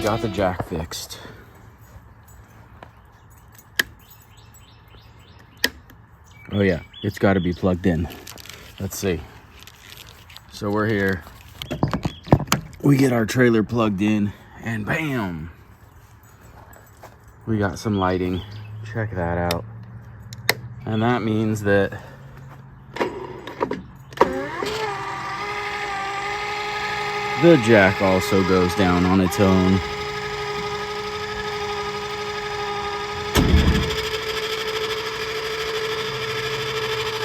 got the jack fixed. Oh yeah, it's got to be plugged in. Let's see. So we're here. We get our trailer plugged in and bam! We got some lighting. Check that out. And that means that the jack also goes down on its own.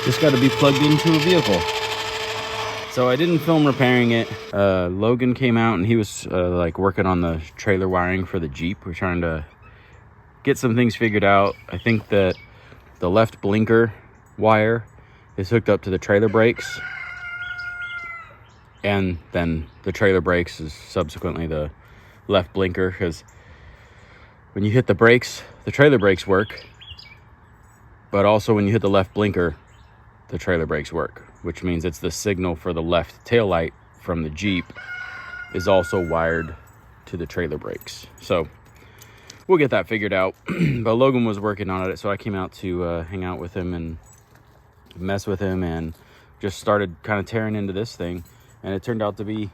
Just got to be plugged into a vehicle. So I didn't film repairing it. Logan came out and he was like working on the trailer wiring for the Jeep. We're trying to get some things figured out. I think that the left blinker wire is hooked up to the trailer brakes, and then the trailer brakes is subsequently the left blinker, because when you hit the brakes, the trailer brakes work, but also when you hit the left blinker, the trailer brakes work, which means it's the signal for the left tail light from the Jeep is also wired to the trailer brakes. So we'll get that figured out. But Logan was working on it, so I came out to hang out with him and mess with him, and just started kind of tearing into this thing, and it turned out to be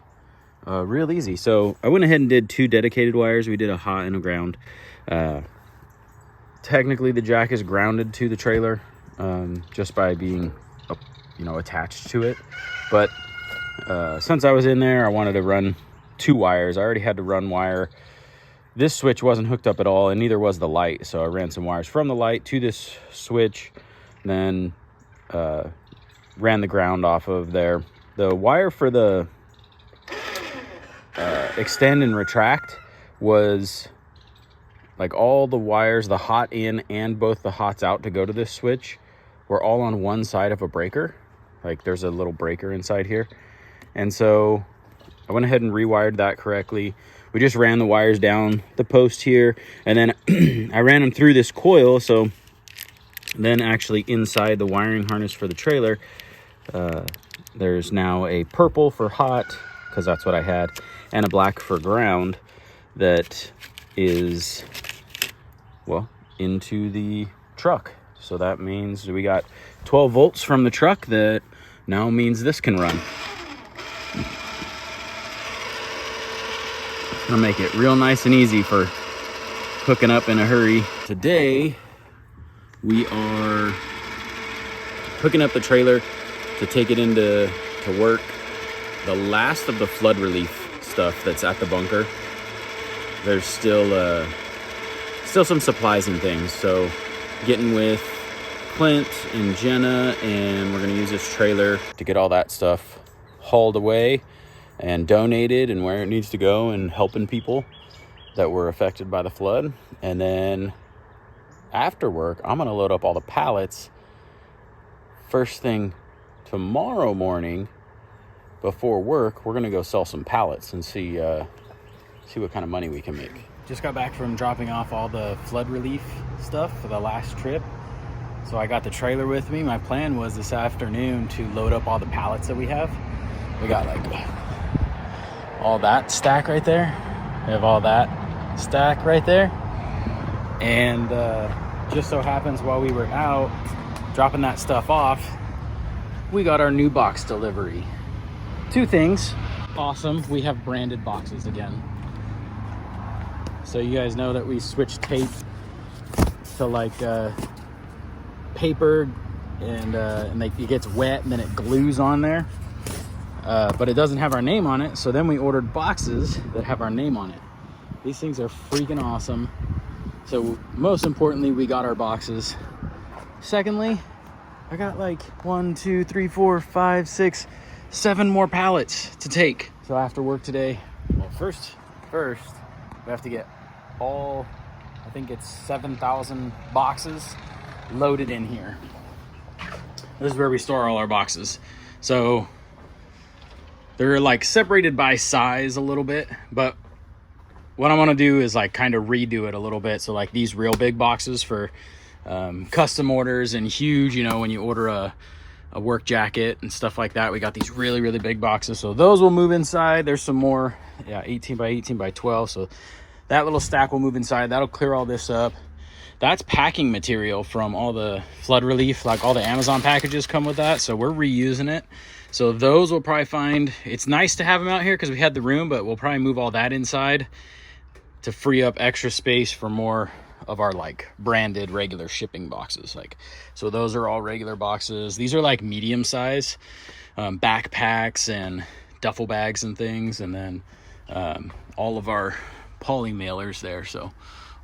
real easy. So I went ahead and did 2 dedicated wires. We did a hot and a ground. Technically the jack is grounded to the trailer just by being attached to it, but since I was in there, I wanted to run 2 wires. I already had to run wire. This switch wasn't hooked up at all, and neither was the light, so I ran some wires from the light to this switch, then ran the ground off of there. The wire for the extend and retract was like all the wires, the hot in and both the hots out to go to this switch, were all on one side of a breaker. Like there's a little breaker inside here. And so I went ahead and rewired that correctly. We just ran the wires down the post here, and then I ran them through this coil. So then actually inside the wiring harness for the trailer, there's now a purple for hot, because that's what I had, and a black for ground that is, well, into the truck. So that means we got 12 volts from the truck that now means this can run. Gonna make it real nice and easy for hooking up in a hurry. Today, we are hooking up the trailer to take it into work. The last of the flood relief stuff that's at the bunker, there's still some supplies and things. So getting with Clint and Jenna, and we're gonna use this trailer to get all that stuff hauled away and donated and where it needs to go, and helping people that were affected by the flood. And then after work, I'm gonna load up all the pallets first thing tomorrow morning. Before work, we're gonna go sell some pallets and see what kind of money we can make. Just got back from dropping off all the flood relief stuff for the last trip, so I got the trailer with me. My plan was this afternoon to load up all the pallets that we have. We got like all that stack right there. We have all that stack right there. And just so happens while we were out dropping that stuff off, we got our new box delivery. 2 things. Awesome, we have branded boxes again. So you guys know that we switched tape to like paper, and it gets wet and then it glues on there. But it doesn't have our name on it, so then we ordered boxes that have our name on it. These things are freaking awesome. So most importantly, we got our boxes. Secondly, I got like 1, 2, 3, 4, 5, 6, 7 more pallets to take. So after work today, well, first we have to get all, I think it's 7,000 boxes loaded in here. This is where we store all our boxes. So they're like separated by size a little bit, but what I want to do is like kind of redo it a little bit. So like these real big boxes for custom orders and huge, when you order a work jacket and stuff like that, we got these really, really big boxes. So those will move inside. There's some more, 18 by 18 by 12. So That little stack will move inside. That'll clear all this up. That's packing material from all the flood relief, like all the Amazon packages come with that, so we're reusing it. So those we'll probably find, it's nice to have them out here because we had the room, but we'll probably move all that inside to free up extra space for more of our like branded regular shipping boxes. Like, so those are all regular boxes. These are like medium size backpacks and duffel bags and things, and then all of our poly mailers there. So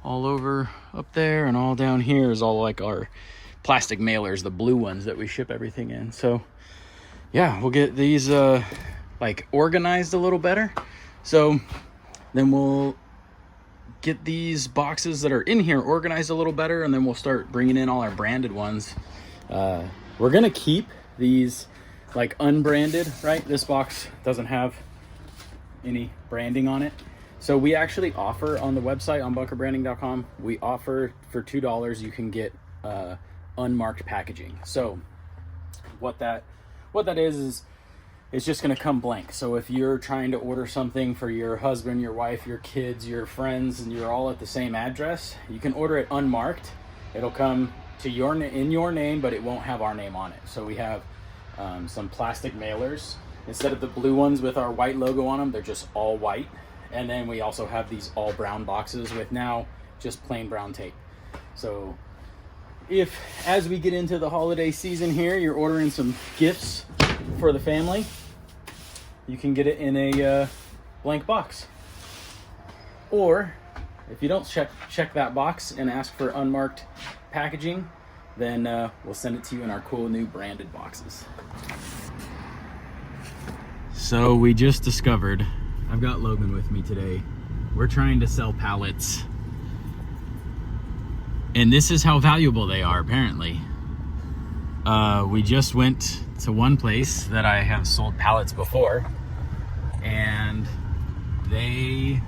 all over up there and all down here is all like our plastic mailers, the blue ones that we ship everything in. So yeah, we'll get these like organized a little better. So then we'll get these boxes that are in here organized a little better, and then we'll start bringing in all our branded ones. We're gonna keep these like unbranded, right? This box doesn't have any branding on it. So we actually offer on the website on bunkerbranding.com, we offer for $2 you can get unmarked packaging. So what that is it's just going to come blank. So if you're trying to order something for your husband, your wife, your kids, your friends, and you're all at the same address, you can order it unmarked. It'll come to in your name, but it won't have our name on it. So we have some plastic mailers. Instead of the blue ones with our white logo on them, they're just all white. And then we also have these all brown boxes with now just plain brown tape. So if, as we get into the holiday season here, you're ordering some gifts for the family, you can get it in a blank box. Or if you don't check that box and ask for unmarked packaging, then we'll send it to you in our cool new branded boxes. So we just discovered, I've got Logan with me today, we're trying to sell pallets. And this is how valuable they are, apparently. We just went to one place that I have sold pallets before, and they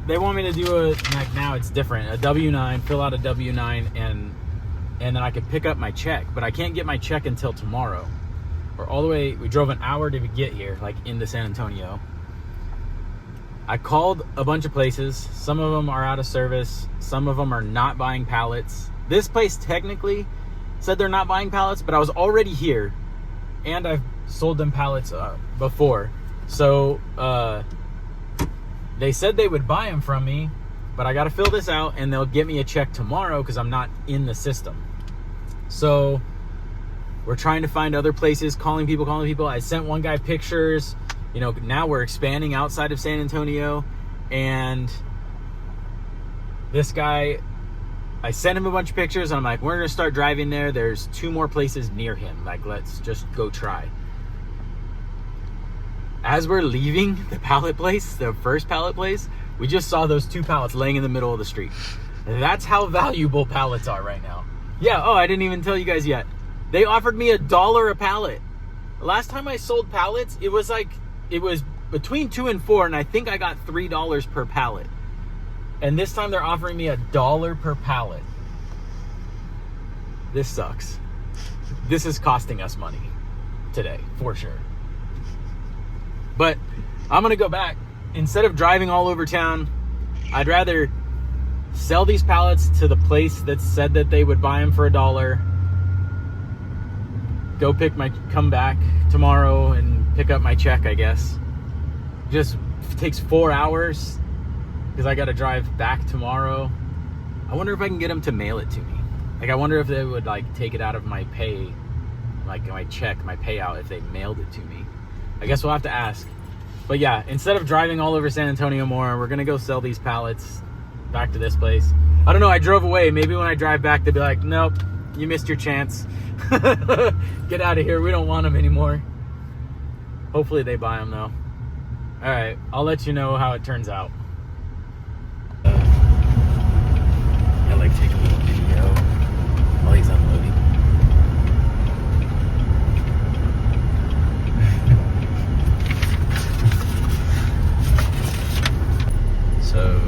want me to do like now it's different, a W-9, fill out a W-9, and then I could pick up my check, but I can't get my check until tomorrow. We're all the way, we drove an hour to get here, like into San Antonio. I called a bunch of places. Some of them are out of service. Some of them are not buying pallets. This place technically said they're not buying pallets, but I was already here and I've sold them pallets before. So they said they would buy them from me, but I got to fill this out and they'll get me a check tomorrow because I'm not in the system. So we're trying to find other places, calling people. I sent one guy pictures. You know, now we're expanding outside of San Antonio, and this guy, I sent him a bunch of pictures, and I'm like, we're gonna start driving there. There's 2 more places near him. Like, let's just go try. As we're leaving the pallet place, the first pallet place, we just saw those 2 pallets laying in the middle of the street. That's how valuable pallets are right now. Yeah, oh, I didn't even tell you guys yet. They offered me $1 a pallet. Last time I sold pallets, it was between 2 and 4, and I think I got $3 per pallet. And this time they're offering me $1 per pallet. This sucks. This is costing us money today, for sure. But I'm gonna go back. Instead of driving all over town, I'd rather sell these pallets to the place that said that they would buy them for $1. Come back tomorrow and pick up my check, I guess. Just takes 4 hours because I got to drive back tomorrow. I wonder if I can get them to mail it to me. Like, I wonder if they would like take it out of my pay, like my check, my payout, if they mailed it to me. I guess we'll have to ask. But yeah, instead of driving all over San Antonio more, we're gonna go sell these pallets back to this place. I don't know, I drove away. Maybe when I drive back, they'll be like, nope, you missed your chance. Get out of here, we don't want them anymore. Hopefully they buy them though. All right, I'll let you know how it turns out. I like take a little video while he's unloading. So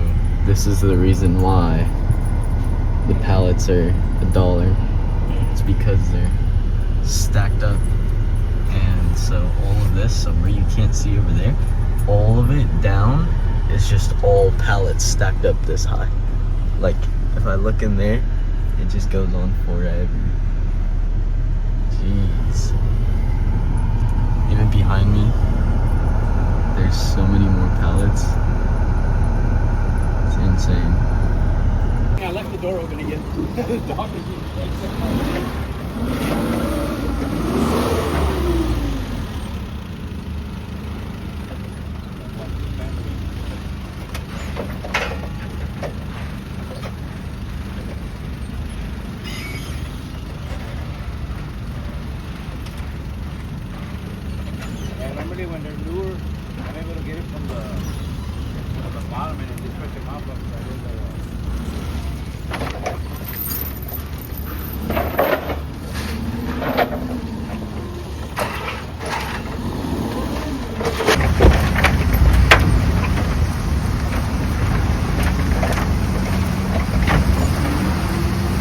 this is the reason why the pallets are $1. It's because they're stacked up. And so all of this, so where you can't see over there, all of it down is just all pallets stacked up this high. Like, if I look in there, it just goes on forever. Jeez. Even behind me, there's so many more pallets. It's insane. I left the door open again. The dog is normally when they're newer, I'm able to get it from the bottom and just push them up.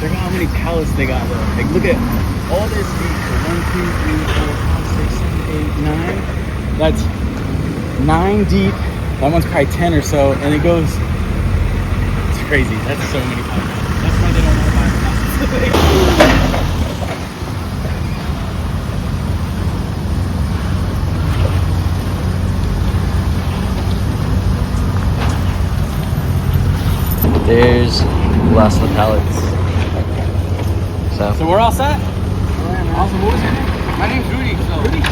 Check out how many pallets they got though. Like, look at all this deep. 1, 2, 3, 4, 5, 6, 7, 8, 9. That's 9 deep. That one's probably 10 or so, and it goes. It's crazy. That's so many pallets. That's why they don't want to buy pallets. There's the last of the pallets. So we're all set? Awesome. What was your name? My name's Rudy. So Rudy.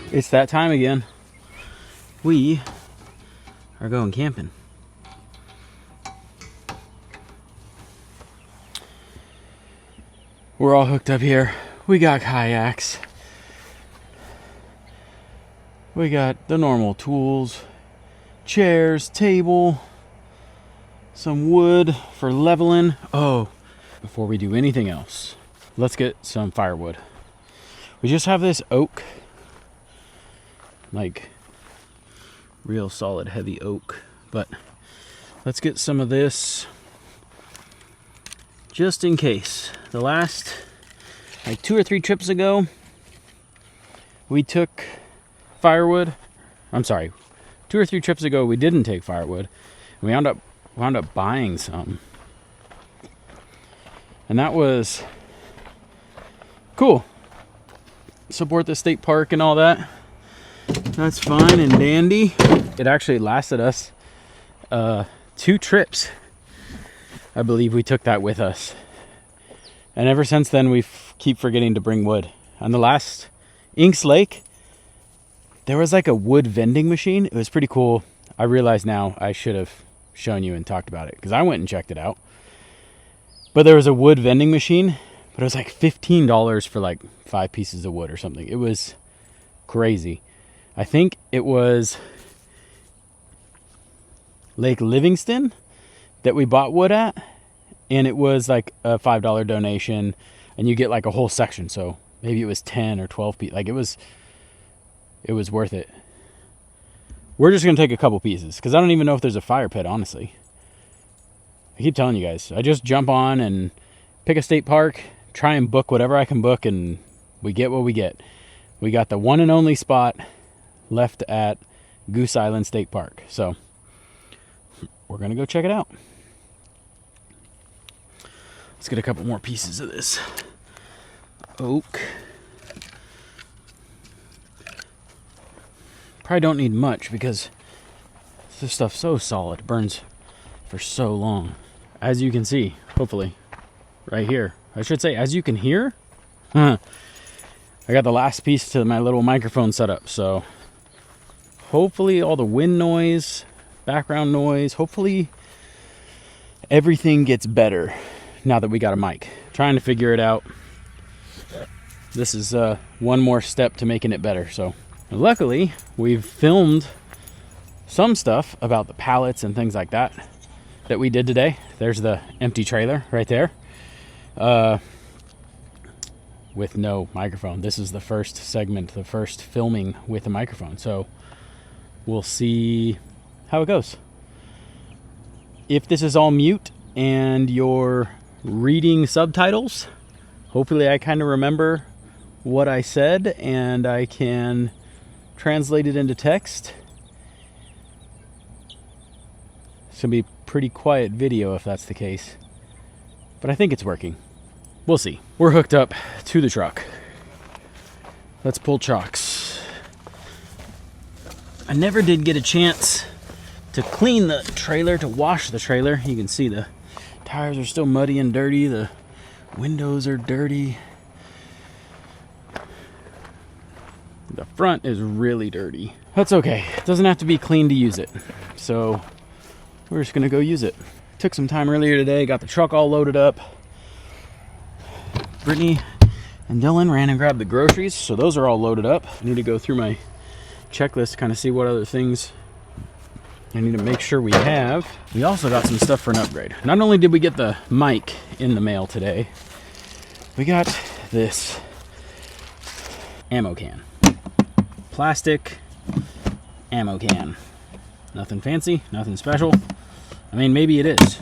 It's that time again. We are going camping. We're all hooked up here. We got kayaks. We got the normal tools, chairs, table, some wood for leveling. Oh, before we do anything else, let's get some firewood. We just have this oak, like real solid heavy oak, but let's get some of this just in case. The last like 2 or 3 trips ago we took firewood. I'm sorry, 2 or 3 trips ago we didn't take firewood. We wound up buying some, and that was cool. Support the state park and all that. That's fine and dandy. It actually lasted us 2 trips. I believe we took that with us. And ever since then, we keep forgetting to bring wood. On the last Inks Lake, there was like a wood vending machine. It was pretty cool. I realize now I should have shown you and talked about it because I went and checked it out. But there was a wood vending machine, but it was like $15 for like 5 pieces of wood or something. It was crazy. I think it was Lake Livingston that we bought wood at, and it was like a $5 donation, and you get like a whole section. So maybe it was 10 or 12 pieces. Like it was worth it. We're just gonna take a couple pieces because I don't even know if there's a fire pit, honestly. I keep telling you guys, I just jump on and pick a state park, try and book whatever I can book, and we get what we get. We got the one and only spot left at Goose Island State Park, so we're gonna go check it out. Let's get a couple more pieces of this oak. Probably don't need much because this stuff's so solid. It burns for so long. As you can see, hopefully, right here. I should say, as you can hear, I got the last piece to my little microphone setup. So hopefully all the wind noise, background noise, hopefully everything gets better now that we got a mic. Trying to figure it out. This is one more step to making it better. So luckily, we've filmed some stuff about the pallets and things like that we did today. There's the empty trailer right there with no microphone. This is the first segment, the first filming with a microphone. So we'll see how it goes. If this is all mute and you're reading subtitles, hopefully I kind of remember what I said and I can translate it into text. It's gonna be pretty quiet video if that's the case, but I think it's working. We'll see. We're hooked up to the truck. Let's pull chocks. I never did get a chance to clean the trailer, to wash the trailer. You can see the tires are still muddy and dirty. The windows are dirty. The front is really dirty. That's okay. It doesn't have to be clean to use it. So we're just gonna go use it. Took some time earlier today, got the truck all loaded up. Brittany and Dylan ran and grabbed the groceries, so those are all loaded up. I need to go through my checklist to kind of see what other things I need to make sure we have. We also got some stuff for an upgrade. Not only did we get the mic in the mail today, we got this ammo can. Plastic ammo can. Nothing fancy, nothing special. I mean, maybe it is.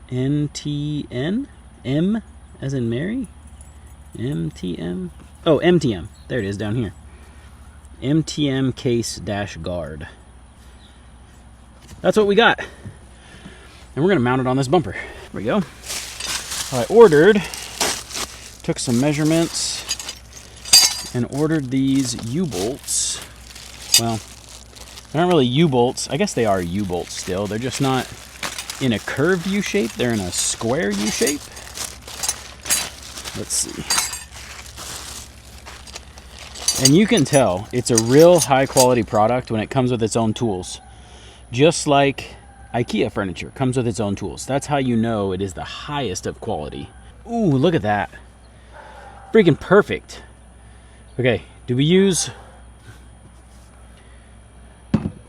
MTN? M as in Mary? MTM? Oh, MTM. There it is down here. MTM case dash guard. That's what we got. And we're going to mount it on this bumper. There we go. I ordered, took some measurements, and ordered these U-bolts. Well, they aren't really U-bolts. I guess they are U-bolts still. They're just not in a curved U-shape. They're in a square U-shape. Let's see. And you can tell it's a real high-quality product when it comes with its own tools. Just like IKEA furniture comes with its own tools. That's how you know it is the highest of quality. Ooh, look at that. Freaking perfect. Okay, do we use...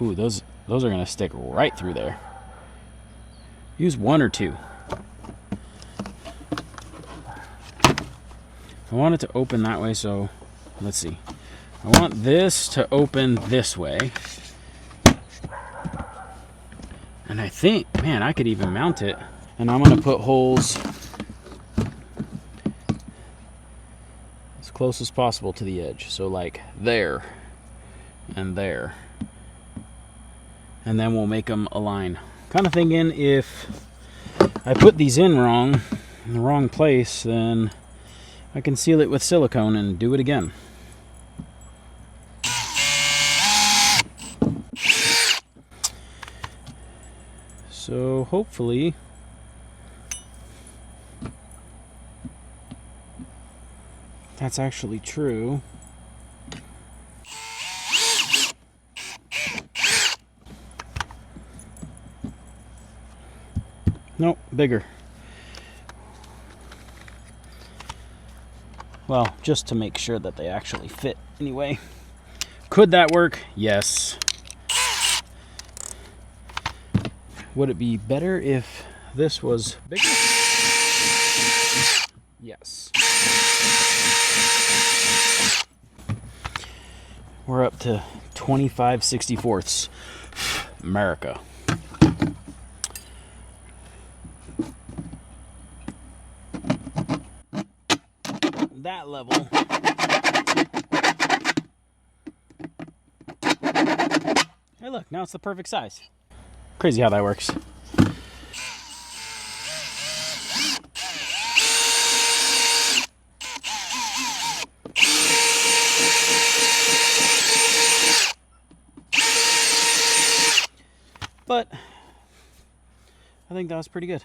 Ooh, those are gonna stick right through there. Use 1 or 2. I want it to open that way, so let's see. I want this to open this way. And I think, man, I could even mount it. And I'm gonna put holes as close as possible to the edge. So like there and there. And then we'll make them align. Kind of thinking if I put these in wrong, in the wrong place, then I can seal it with silicone and do it again. So hopefully that's actually true. Nope, bigger. Well, just to make sure that they actually fit anyway. Could that work? Yes. Would it be better if this was bigger? Yes. We're up to 25/64. America. That level. Hey, look, now it's the perfect size. Crazy how that works. But I think that was pretty good.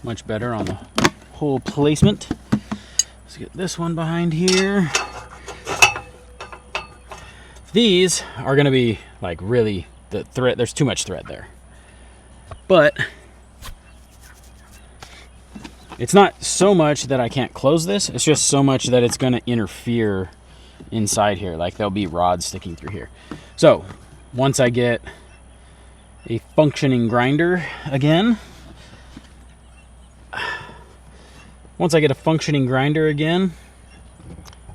Much better on the whole placement. Let's get this one behind here. These are going to be like really the thread. There's too much thread there. But it's not so much that I can't close this. It's just so much that it's going to interfere inside here. Like there'll be rods sticking through here. So once I get a functioning grinder again,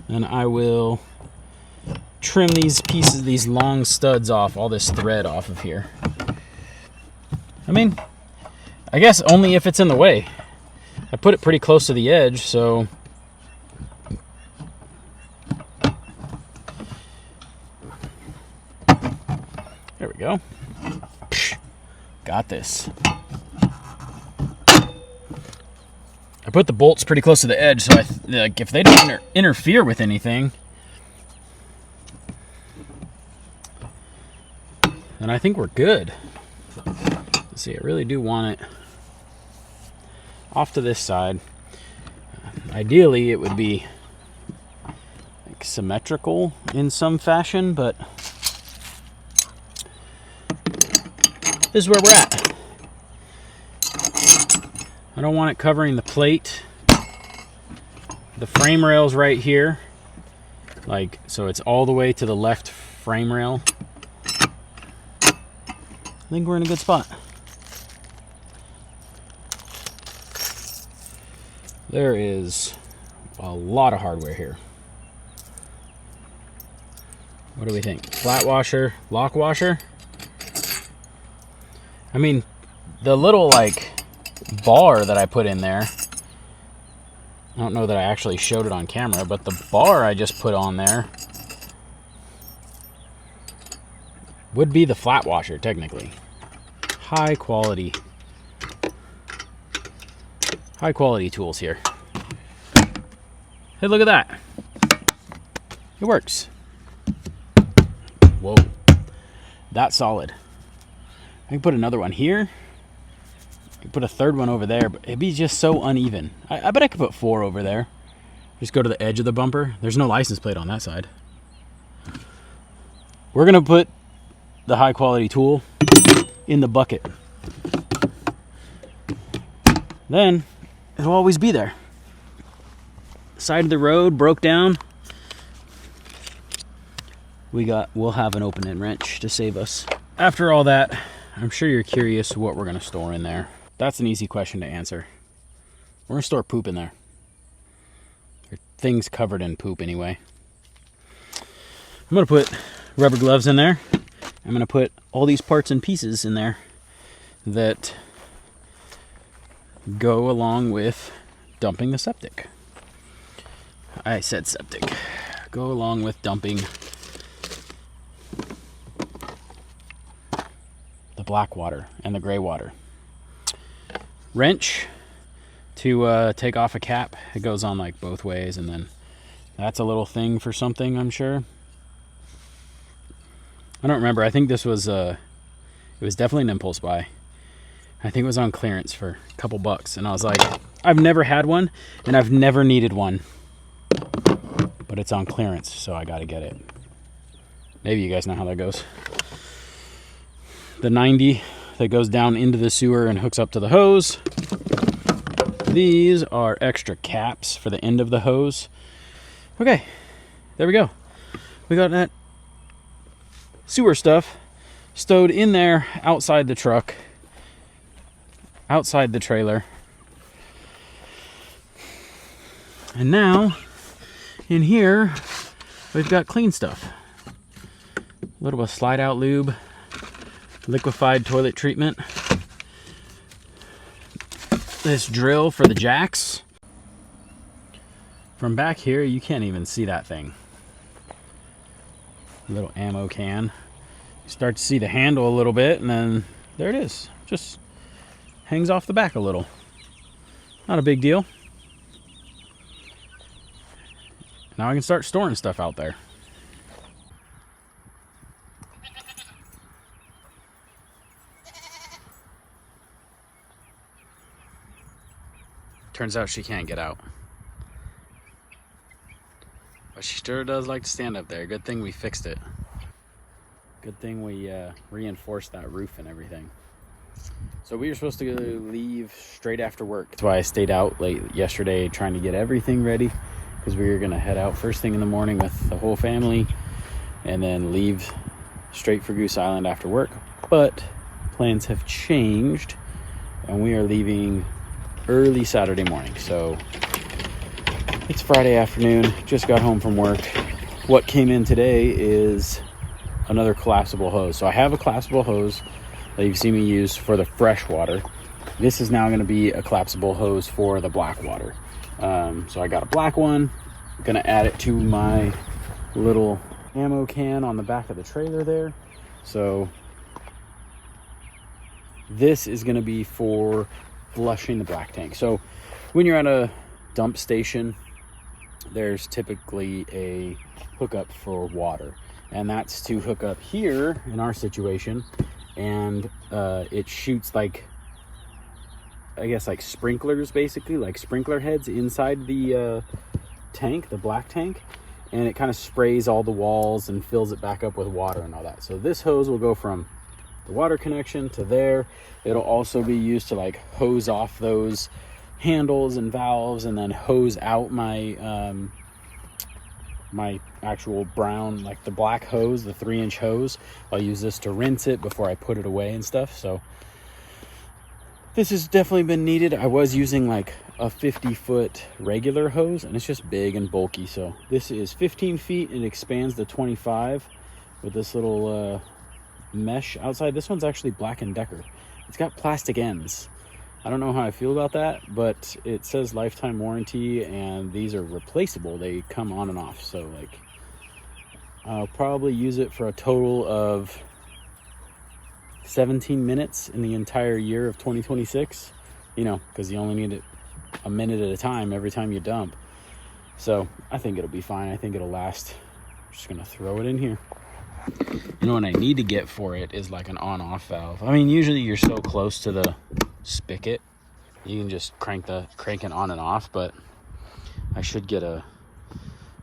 then I will trim these pieces, these long studs off, all this thread off of here. I mean, I guess only if it's in the way. I put it pretty close to the edge, so there we go. Got this. I put the bolts pretty close to the edge, so like if they don't interfere with anything, then I think we're good. Let's see, I really do want it off to this side. Ideally, it would be like symmetrical in some fashion, but this is where we're at. I don't want it covering the plate. The frame rail's right here. Like, so it's all the way to the left frame rail. I think we're in a good spot. There is a lot of hardware here. What do we think? Flat washer, lock washer? I mean, the little like bar that I put in there, I don't know that I actually showed it on camera, but the bar I just put on there would be the flat washer technically. High quality tools here. Hey, look at that. It works. Whoa, that's solid. I can put another one here. I can put a third one over there, but it'd be just so uneven. I bet I could put 4 over there. Just go to the edge of the bumper. There's no license plate on that side. We're gonna put the high quality tool in the bucket. Then it'll always be there. Side of the road broke down. We'll have an open end wrench to save us. After all that, I'm sure you're curious what we're gonna store in there. That's an easy question to answer. We're gonna store poop in there. Or things covered in poop anyway. I'm gonna put rubber gloves in there. I'm gonna put all these parts and pieces in there that go along with dumping the septic. I said septic. Go along with dumping the black water and the gray water. Wrench to take off a cap. It goes on like both ways, and then that's a little thing for something, I'm sure. I don't remember. I think this was it was definitely an impulse buy. I think it was on clearance for a couple bucks, and I was like, I've never had one and I've never needed one, but it's on clearance, so I gotta get it. Maybe you guys know how that goes. The that goes down into the sewer and hooks up to the hose. These are extra caps for the end of the hose. Okay, there we go. We got that sewer stuff stowed in there outside the truck, outside the trailer. And now in here we've got clean stuff. A little bit of slide out lube, liquefied toilet treatment, this drill for the jacks. From back here you can't even see that thing. Little ammo can. You start to see the handle a little bit, and then there it is. Just hangs off the back a little. Not a big deal. Now I can start storing stuff out there. Turns out she can't get out. But she sure does like to stand up there. Good thing we fixed it. Good thing we reinforced that roof and everything. So we were supposed to leave straight after work. That's why I stayed out late yesterday trying to get everything ready, because we were going to head out first thing in the morning with the whole family and then leave straight for Goose Island after work. But plans have changed and we are leaving early Saturday morning. So it's Friday afternoon, just got home from work. What came in today is another collapsible hose. So I have a collapsible hose that you've seen me use for the fresh water. This is now going to be a collapsible hose for the black water. So I got a black one. I'm going to add it to my little ammo can on the back of the trailer there. So this is going to be for flushing the black tank. So when you're at a dump station, there's typically a hookup for water, and that's to hook up here in our situation, and it shoots like, I guess, like sprinklers, basically like sprinkler heads inside the tank, the black tank, and it kind of sprays all the walls and fills it back up with water and all that. So this hose will go from the water connection to there. It'll also be used to like hose off those handles and valves, and then hose out my my actual brown, like the black hose, the 3-inch hose. I'll use this to rinse it before I put it away and stuff. So this has definitely been needed. I was using like a 50-foot regular hose, and it's just big and bulky. So this is 15 feet and expands to 25 with this little mesh outside. This one's actually Black & Decker. It's got plastic ends. I don't know how I feel about that, but it says lifetime warranty, and these are replaceable. They come on and off. So like, I'll probably use it for a total of 17 minutes in the entire year of 2026, you know, because you only need it a minute at a time every time you dump. So I think it'll be fine. I think it'll last. I'm just gonna throw it in here. You know what I need to get for it is like an on-off valve. I mean, usually you're so close to the spigot, you can just crank it on and off, but I should get a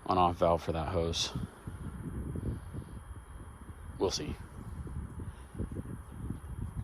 on-off valve for that hose. We'll see.